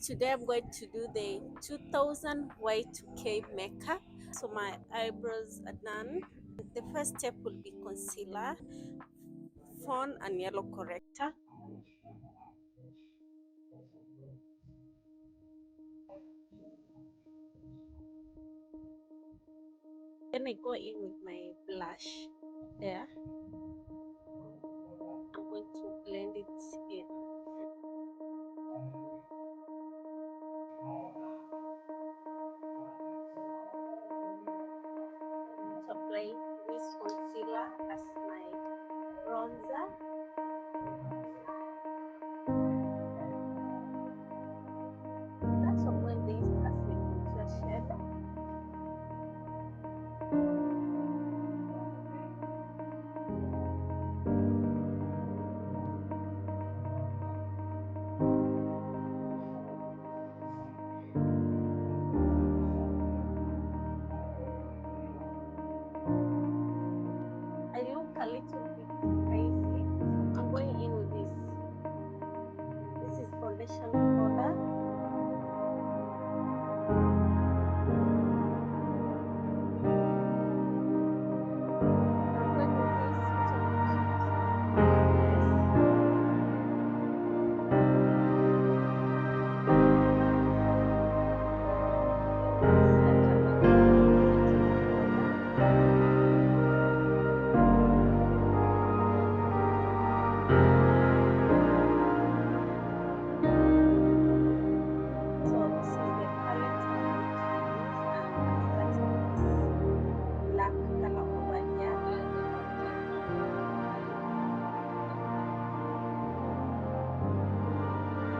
Today I'm going to do the 2000 Y2k makeup. So my eyebrows are done. The first step will be concealer, fawn and yellow corrector. Then I go in with my blush there. I'm going to blend it in. To apply this concealer as my bronzer. That's apply this as my contour shade. I look a little bit crazy, so I'm going in with this. This is foundation powder. I'm going with this, which I'm going to use on my face. Then with this lighter makeup, setting powder. So this is the palette I'm going to use, and I'm starting with this black color over here.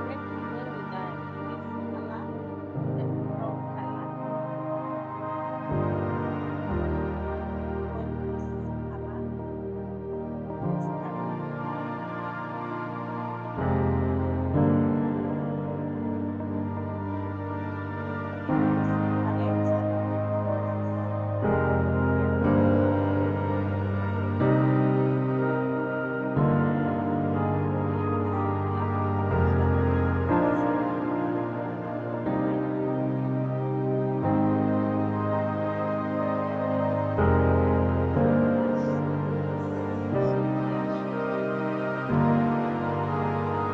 Next, I'm going with this color, the brown color. I'm going with this color, this color. Again with this palette, I'm going to use this yellow. Then with this black contour, this over here. So blush, this shade blush over here.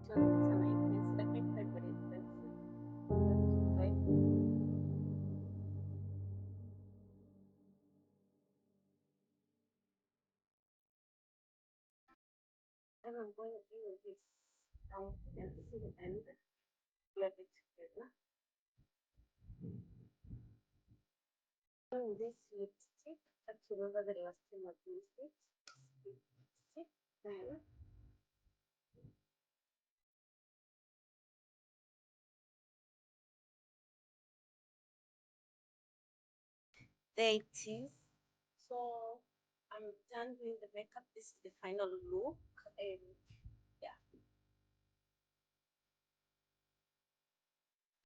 So beautiful. It's an eye pencil, like my favorite pencil. I'm going to apply. Then I'm going to use this brown pencil and blend it together. This lipstick, I can't remember the last time I've used it. Lipstick. Then there it is. So I'm done doing the makeup. This is the final look. And